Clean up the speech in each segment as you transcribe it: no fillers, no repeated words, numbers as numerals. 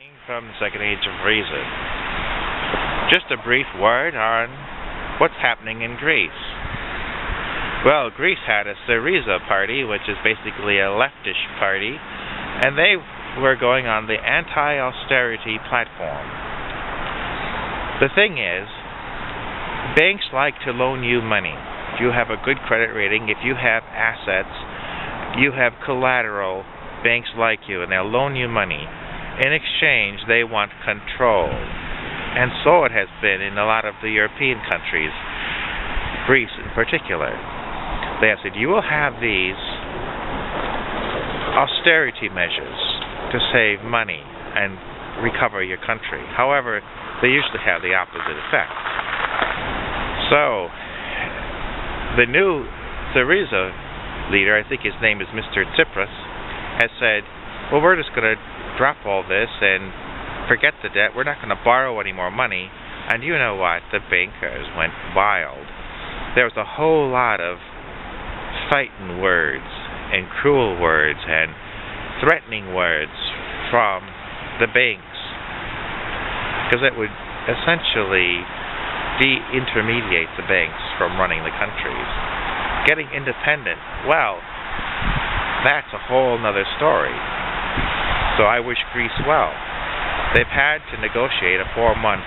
Coming from the second age of reason. Just a brief word on what's happening in Greece. Well, Greece had a Syriza party, which is basically a leftish party, and they were going on the anti-austerity platform. The thing is, banks like to loan you money. If you have a good credit rating, if you have assets, you have collateral, banks like you, and they'll loan you money. In exchange, they want control. And so it has been in a lot of the European countries, Greece in particular. They have said, you will have these austerity measures to save money and recover your country. However, they usually have the opposite effect. So, the new Syriza leader, I think his name is Mr. Tsipras, has said, well, we're just going to drop all this and forget the debt. We're not going to borrow any more money. And you know what? The bankers went wild. There was a whole lot of fighting words and cruel words and threatening words from the banks, because it would essentially de-intermediate the banks from running the countries. Getting independent, well, that's a whole nother story. So I wish Greece well. They've had to negotiate a 4-month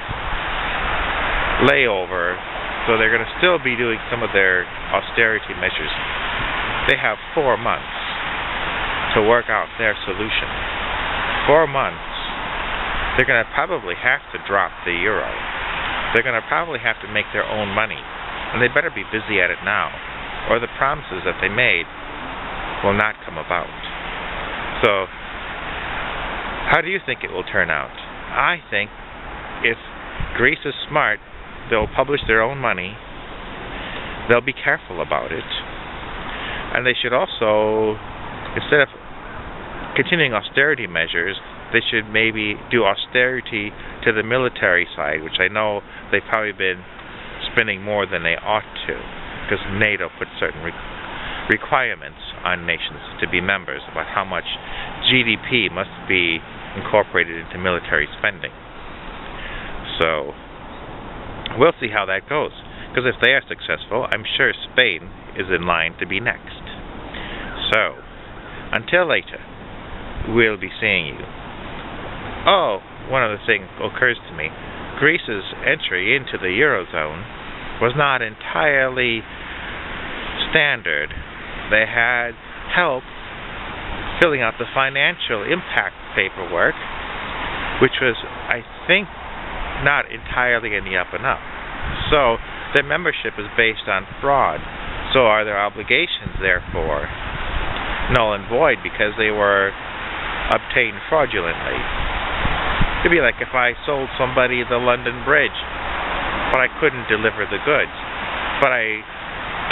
layover, so they're going to still be doing some of their austerity measures. They have 4 months to work out their solution. 4 months. They're going to probably have to drop the euro. They're going to probably have to make their own money, and they better be busy at it now, or the promises that they made will not come about. So, how do you think it will turn out? I think if Greece is smart, they'll publish their own money, they'll be careful about it, and they should also, instead of continuing austerity measures, they should maybe do austerity to the military side, which I know they've probably been spending more than they ought to, because NATO put certain requirements on nations to be members about how much GDP must be incorporated into military spending. So we'll see how that goes, because if they are successful, I'm sure Spain is in line to be next. So until later, we'll be seeing you. Oh, one other thing occurs to me. Greece's entry into the Eurozone was not entirely standard. They had help filling out the financial impact paperwork, which was, I think, not entirely in the up and up. So their membership is based on fraud. So are their obligations, therefore, null and void because they were obtained fraudulently? It'd be like if I sold somebody the London Bridge, but I couldn't deliver the goods, but I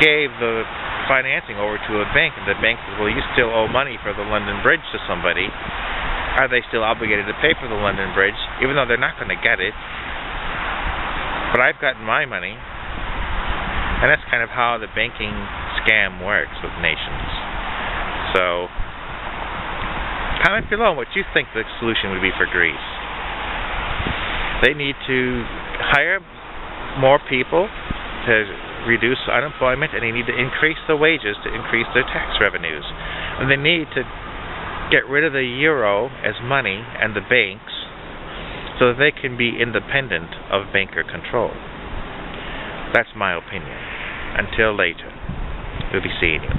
gave the financing over to a bank, and the bank says, well, you still owe money for the London Bridge to somebody. Are they still obligated to pay for the London Bridge, even though they're not going to get it? But I've gotten my money, and that's kind of how the banking scam works with nations. So, comment below what you think the solution would be for Greece. They need to hire more people to reduce unemployment, and they need to increase the wages to increase their tax revenues. And they need to get rid of the euro as money and the banks so that they can be independent of banker control. That's my opinion. Until later, we'll be seeing you.